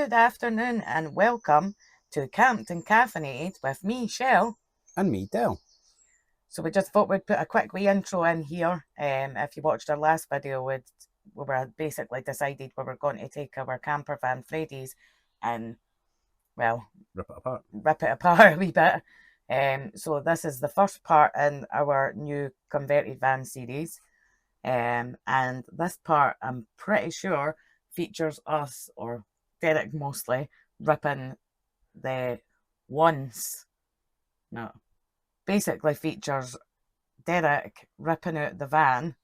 Good afternoon and welcome to Camped and Caffeinated with me, Chell. And me, Del. So we just thought we'd put a quick wee intro in here. If you watched our last video, we were basically decided we were going to take our Campervan Freddy's and, well, Rip it apart. Rip it apart a wee bit. So this is the first part in our new converted van series. And this part, I'm pretty sure, features us, or Derek mostly, ripping the basically features Derek ripping out the van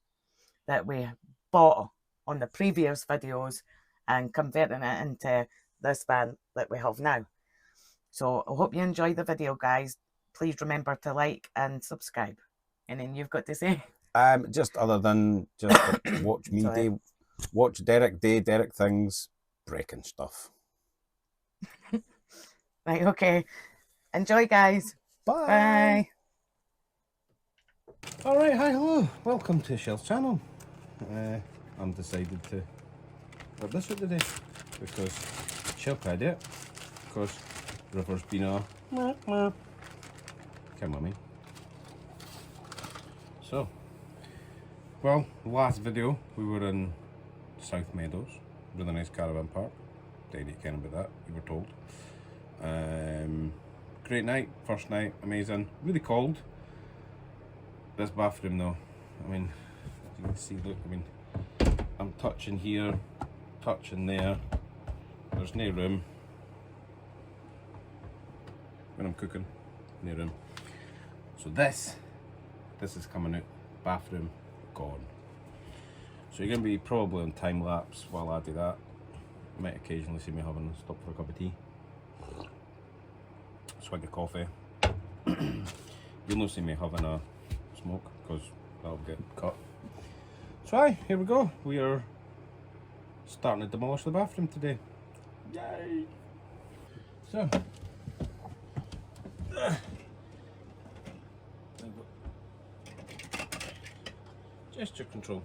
that we bought on the previous videos and converting it into this van that we have now. So I hope you enjoy the video, guys. Please remember to like and subscribe. And then you've got to say... Just other than just watch me do, watch Derek do Derek things, breaking stuff. Right, okay. Enjoy, guys. Bye. Bye. Alright, hi, hello. Welcome to Chell's channel. I'm decided to rip this out today because Chell tried it. Because River's been a come on me. So, well, last video we were in South Meadows, really nice caravan park. Didn't need to care about that, we were told. Great night, first night, amazing. Really cold. This bathroom though, I mean, as you can see, look, I mean, I'm touching here, touching there. There's no room. When I'm cooking, no room. So this is coming out, bathroom gone. So you're going to be probably on time lapse while I do that. You might occasionally see me having to stop for a cup of tea, swig of coffee. You'll not see me having a smoke because that'll get cut. So aye, here we go. We are starting to demolish the bathroom today. Yay! So gesture control.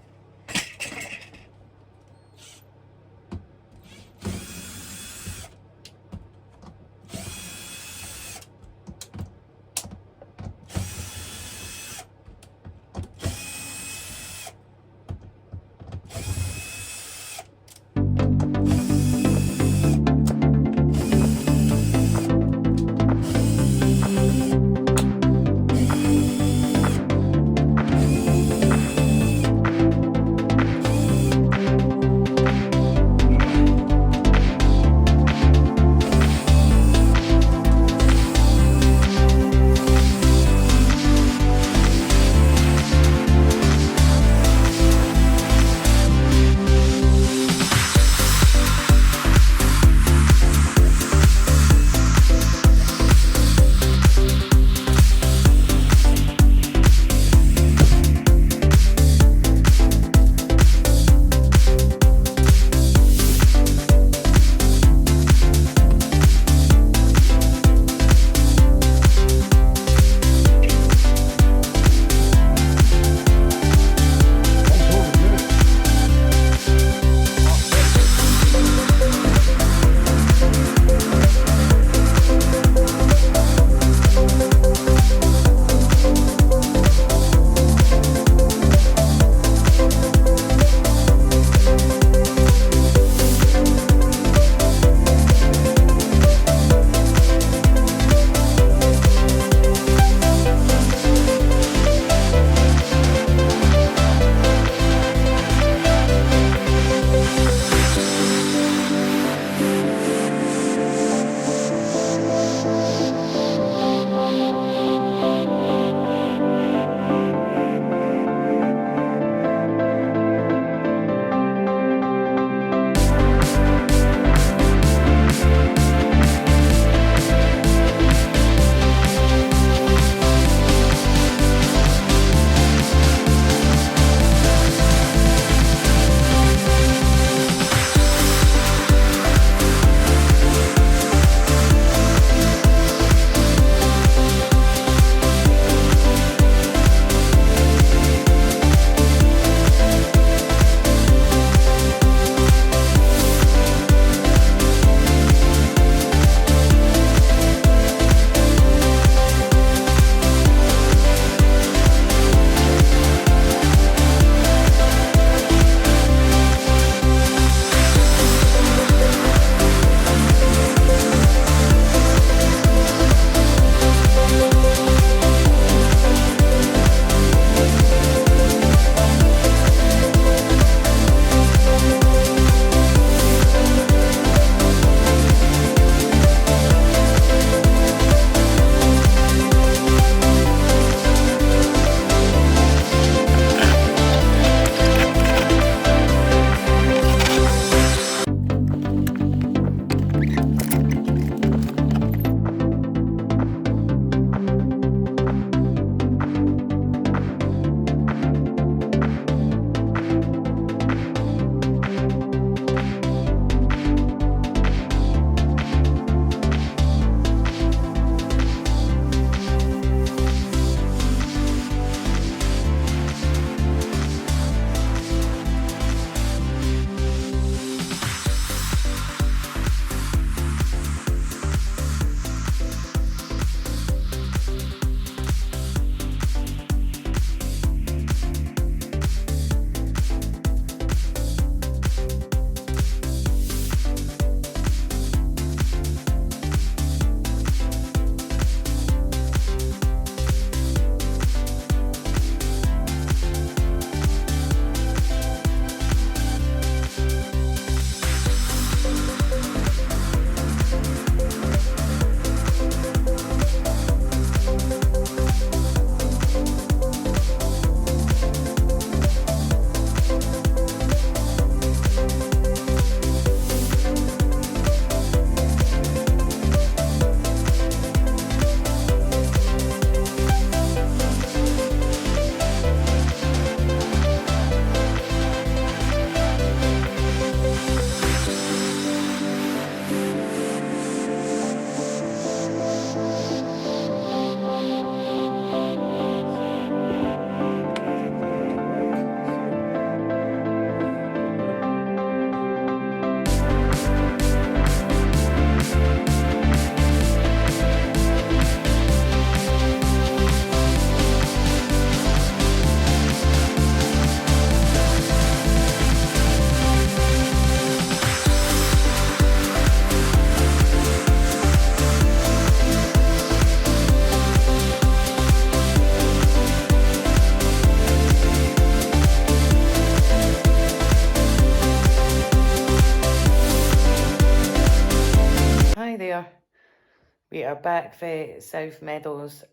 We are back for South Meadows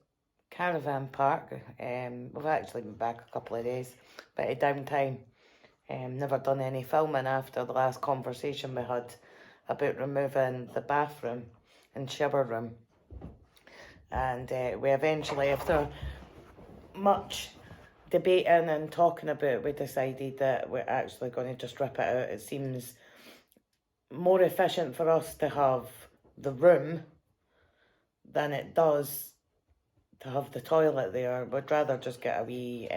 Caravan Park. We've actually been back a couple of days, bit of downtime. Never done any filming after the last conversation we had about removing the bathroom and shower room. And we eventually, after much debating and talking about it, we decided that we're actually going to just rip it out. It seems more efficient for us to have the room than it does to have the toilet there. We'd rather just get a wee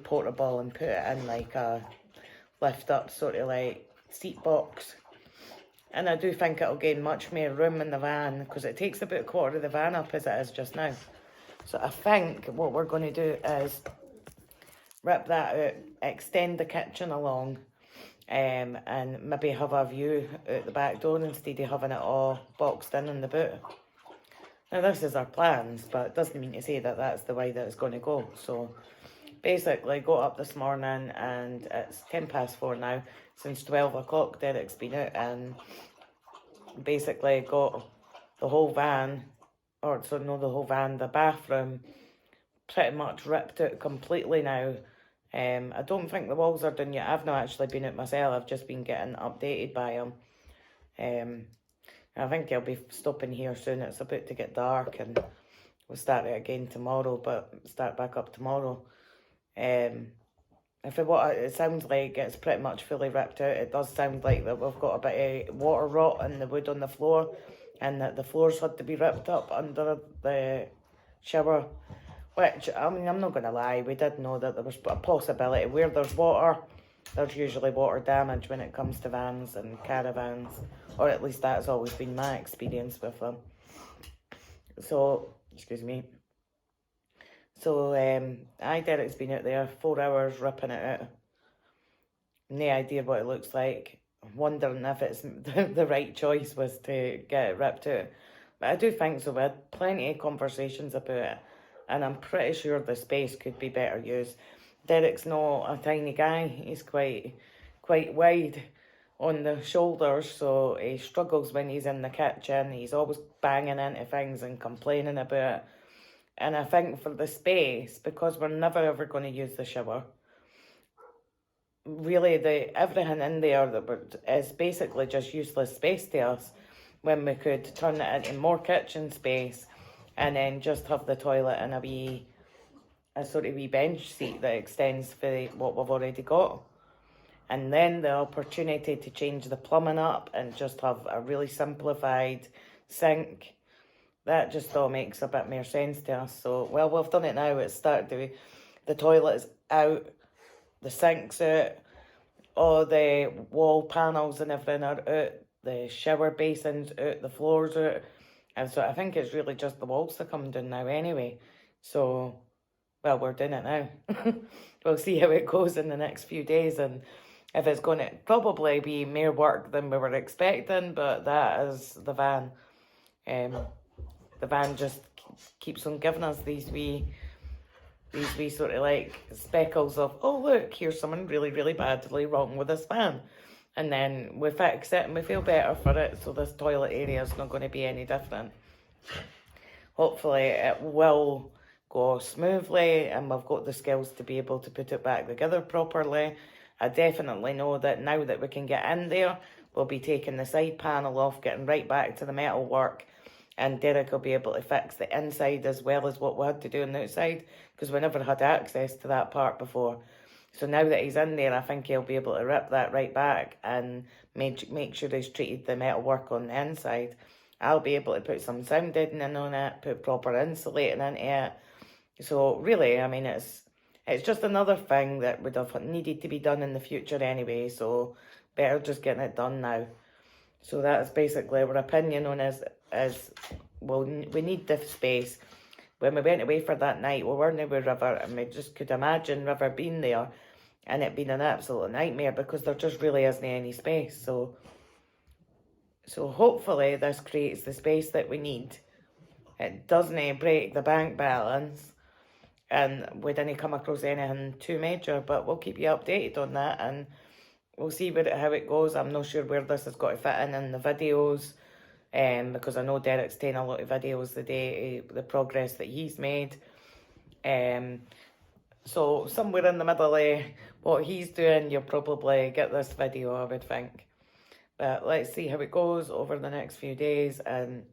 portable and put it in like a lift up sort of like seat box. And I do think it'll gain much more room in the van, because it takes about a quarter of the van up as it is just now. So I think what we're going to do is rip that out, extend the kitchen along, and maybe have a view out the back door instead of having it all boxed in the boot. Now this is our plans, but it doesn't mean to say that that's the way that it's going to go. So basically got up this morning and it's 4:10 now. Since 12 o'clock Derek's been out and basically got the whole van, the bathroom pretty much ripped out completely now. I don't think the walls are done yet. I've not actually been out myself. I've just been getting updated by him. I think he'll be stopping here soon. It's about to get dark and we'll start it again tomorrow, but start back up tomorrow. It sounds like it's pretty much fully ripped out. It does sound like that we've got a bit of water rot in the wood on the floor, and that the floors had to be ripped up under the shower. Which, I mean, I'm not going to lie, we did know that there was a possibility. Where there's water, there's usually water damage when it comes to vans and caravans, or at least that's always been my experience with them. So, excuse me. So, Derek's been out there 4 hours ripping it out. No idea what it looks like. Wondering if it's the right choice was to get it ripped out. But I do think so. We had plenty of conversations about it, and I'm pretty sure the space could be better used. Derek's not a tiny guy. He's quite wide on the shoulders, so he struggles when he's in the kitchen. He's always banging into things and complaining about it. And I think for the space, because we're never ever going to use the shower, really everything in there is basically just useless space to us, when we could turn it into more kitchen space and then just have the toilet and a sort of wee bench seat that extends for what we've already got. And then the opportunity to change the plumbing up and just have a really simplified sink. That just all makes a bit more sense to us. So, well, we've done it now. It's started to, the toilet's out, the sink's out, all the wall panels and everything are out, the shower basin's out, the floor's out. And so I think it's really just the walls that come down now anyway. So, well, we're doing it now. We'll see how it goes in the next few days, and if it's going to probably be more work than we were expecting, but that is the van. The van just keeps on giving us these wee sort of like speckles of, oh look, here's something really, really badly wrong with this van. And then we fix it and we feel better for it, so this toilet area is not going to be any different. Hopefully it will go smoothly and we've got the skills to be able to put it back together properly. I definitely know that now that we can get in there, we'll be taking the side panel off, getting right back to the metal work, and Derek will be able to fix the inside as well as what we had to do on the outside, because we never had access to that part before. So now that he's in there, I think he'll be able to rip that right back and make sure he's treated the metal work on the inside. I'll be able to put some sound deadening on it, put proper insulating into it. So really, I mean, it's just another thing that would have needed to be done in the future anyway, so better just getting it done now. So that's basically our opinion on is well, we need this space. When we went away for that night, we weren't with River, and we just could imagine River being there and it being an absolute nightmare, because there just really isn't any space. So hopefully this creates the space that we need. It doesn't break the bank balance, and we didn't come across anything too major, but we'll keep you updated on that, and we'll see how it goes. I'm not sure where this has got to fit in the videos. because I know Derek's taken a lot of videos the progress that he's made. So somewhere in the middle of what he's doing, you'll probably get this video, I would think. But let's see how it goes over the next few days, and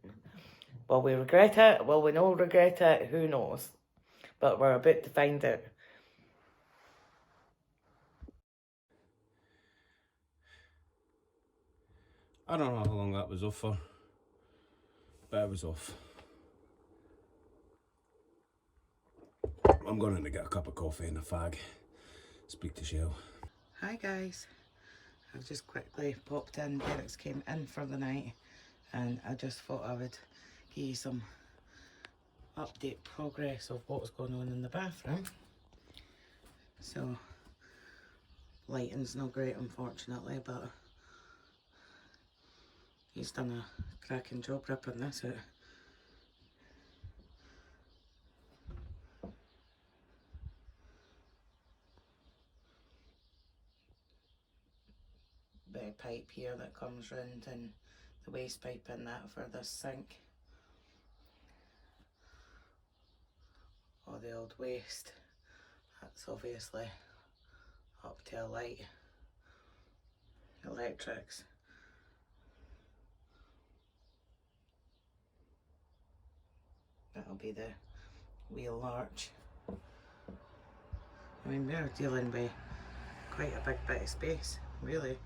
will we regret it? Will we not regret it? Who knows? But we're about to find out. I don't know how long that was off for, but it was off. I'm going to get a cup of coffee and a fag, speak to Chell. Hi guys, I've just quickly popped in. Derek's came in for the night, and I just thought I would give you some update progress of what's going on in the bathroom. So, lighting's not great unfortunately, but he's done a cracking job ripping this out. The pipe here that comes round, and the waste pipe in that for this sink. All the old waste, that's obviously up to a light. Electrics. That'll be the wheel arch. I mean, we're dealing with quite a big bit of space, really.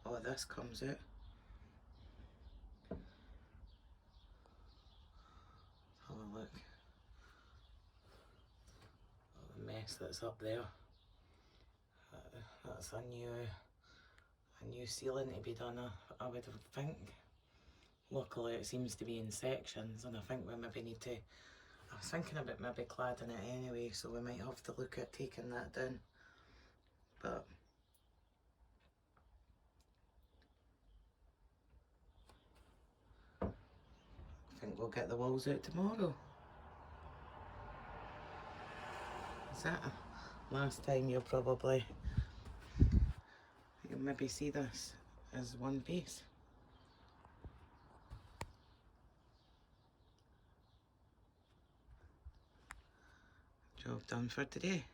All of this comes out. Have a look. All the mess that's up there. That's a new ceiling to be done, I would think. Luckily it seems to be in sections, and I think we maybe need to, I was thinking about maybe cladding it anyway, so we might have to look at taking that down. But I think we'll get the walls out tomorrow. Is that last time you'll maybe see this as one piece. Job done for today.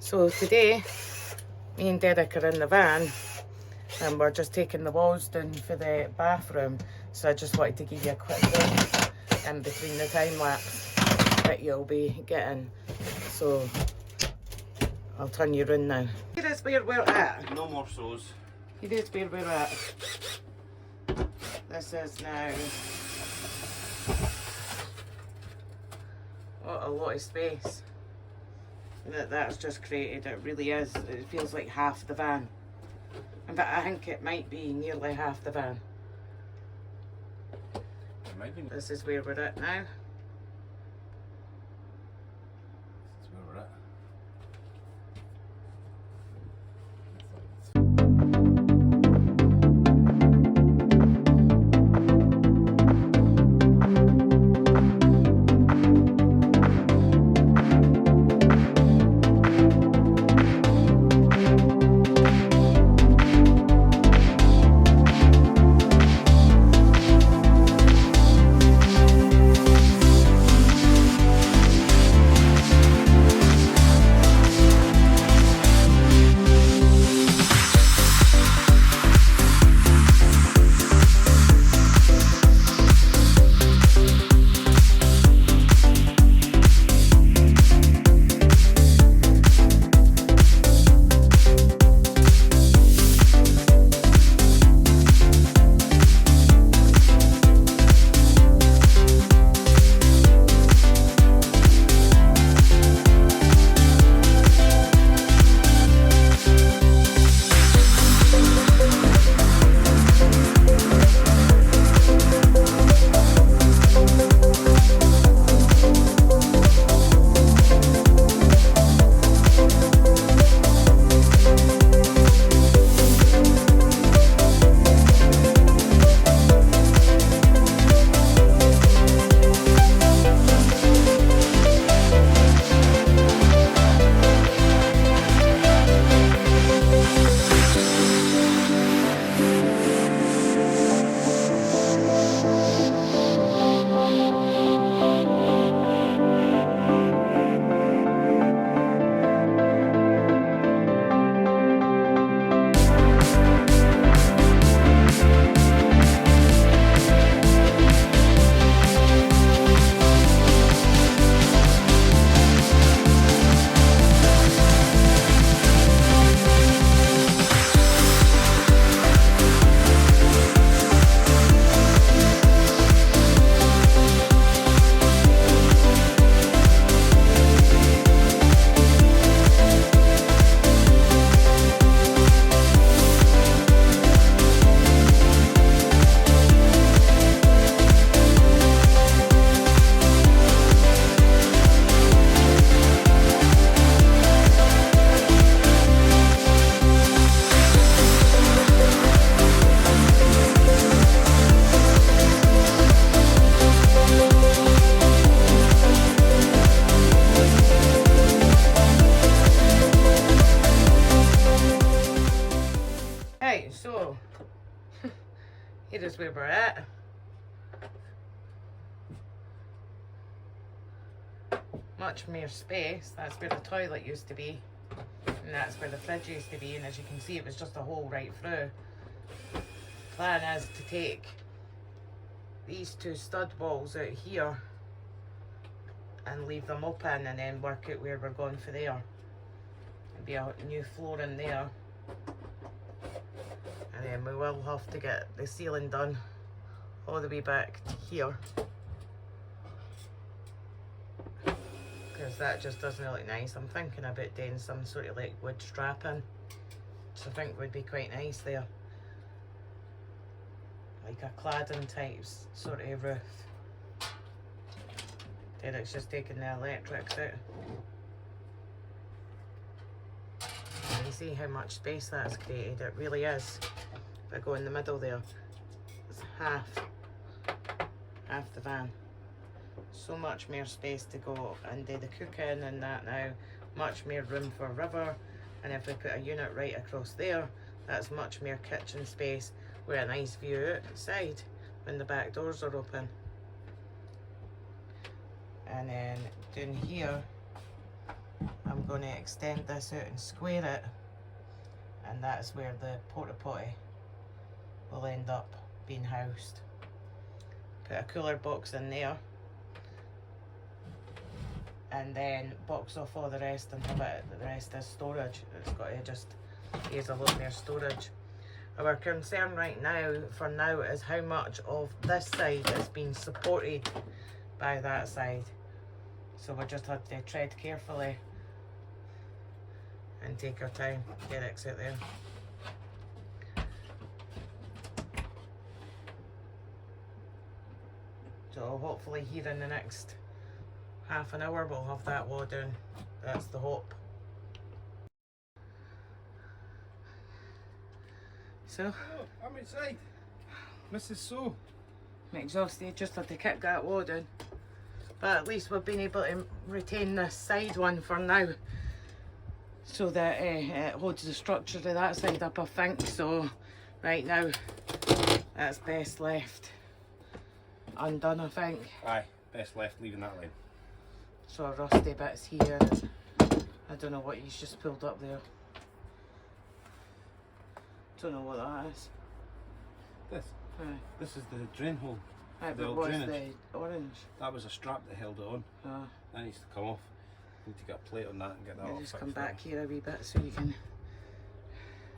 So today, me and Derek are in the van, and we're just taking the walls down for the bathroom. So I just wanted to give you a quick look in between the time lapse that you'll be getting. So I'll turn you around now. Here is where we're at. No more sows. Here is where we're at. This is now what a lot of space that's just created. It really is. It feels like half the van. In fact, I think it might be nearly half the van. It might be. This is where we're at now. This is where we're at. where we're at. Much more space. That's where the toilet used to be, and that's where the fridge used to be, and as you can see, it was just a hole right through. Plan is to take these two stud walls out here and leave them open, and then work out where we're going for there. There'll be a new flooring there, and then we will have to get the ceiling done all the way back to here, because that just doesn't look nice. I'm thinking about doing some sort of like wood strapping, which I think would be quite nice there, like a cladding type sort of roof. Derek's just taking the electrics out. And you see how much space that's created. It really is. If I go in the middle there, it's half the van. So much more space to go and do the cooking and that now. Much more room for river. And if we put a unit right across there, that's much more kitchen space with a nice view outside when the back doors are open. And then down here, I'm going to extend this out and square it, and that's where the porta potty will end up being housed. Put a cooler box in there, and then box off all the rest and have it, the rest is storage. It's got to just use a lot more storage. Our concern right now, for now, is how much of this side is being supported by that side. So we just had to tread carefully and take our time. Derek's out there. So hopefully here in the next half an hour we'll have that wall done. That's the hope. So, Oh, I'm inside. Mrs. So. I'm exhausted, just had to kick that wall down. But at least we've been able to retain this side one for now, so that it holds the structure of that side up, I think. So right now that's best left undone, I think. Aye, best left leaving that line. So rusty bits here. I don't know what he's just pulled up there. Don't know what that is. This. Aye. This is the drain hole. Aye, The but old what's drainage. the orange? That was a strap that held it on. That needs to come off. Need to get a plate on that and get that I'll all just fixed come back up. here a wee bit so you can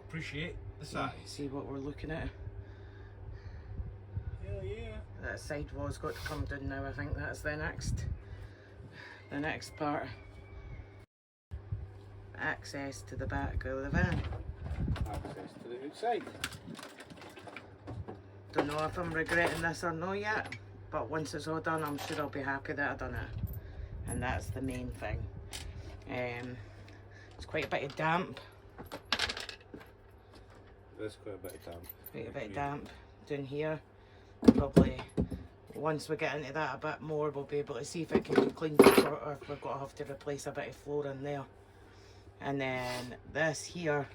Appreciate the size. see what we're looking at. Hell yeah. That side wall's got to come down now. I think that's the next part. Access to the back of the van. Access to the outside. Don't know if I'm regretting this or not yet, but once it's all done, I'm sure I'll be happy that I've done it. And that's the main thing. It's quite a bit of damp. There's quite a bit of damp. Quite a bit of damp down here. Probably once we get into that a bit more, we'll be able to see if it can be cleaned up, or if we're going to have to replace a bit of flooring there. And then this here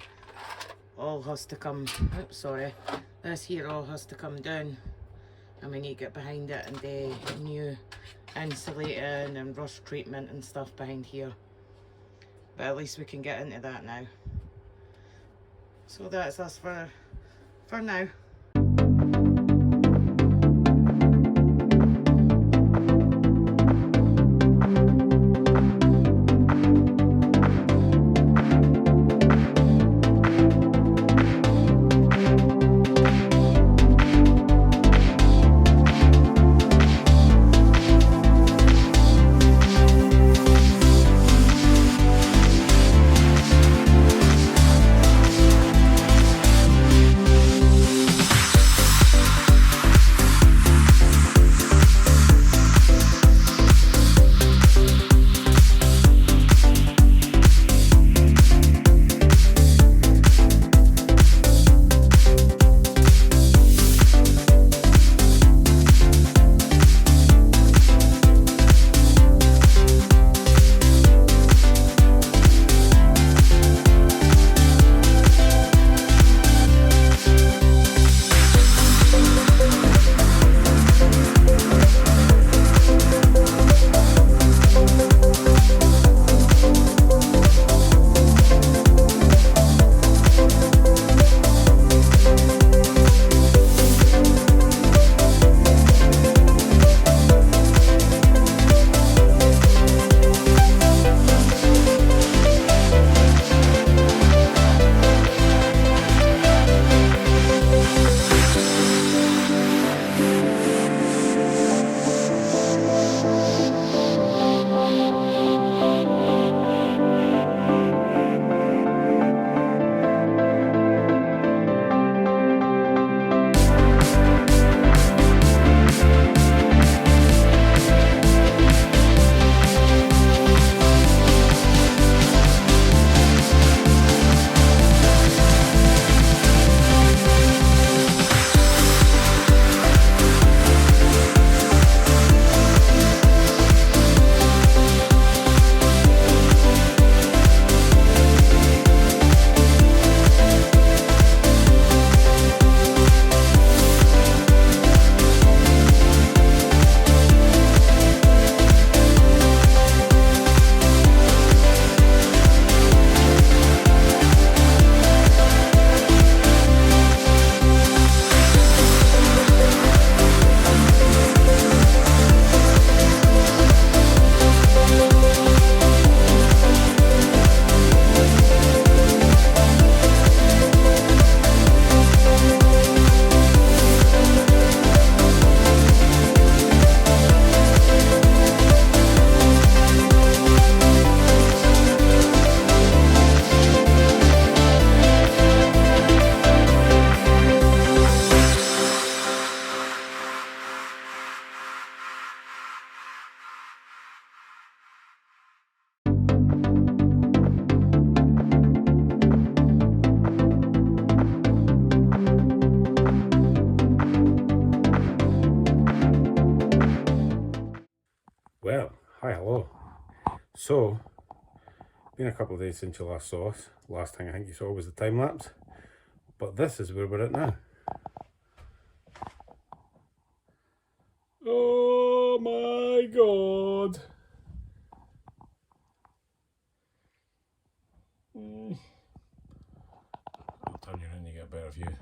all has to come, oops, sorry, this here all has to come down, and we need to get behind it and do new insulating and rust treatment and stuff behind here. But at least we can get into that now. So that's us for now. So, been a couple of days since you last saw us. Last thing I think you saw was the time lapse. But this is where we're at now. Oh my god! I'll turn you around, you get a better view.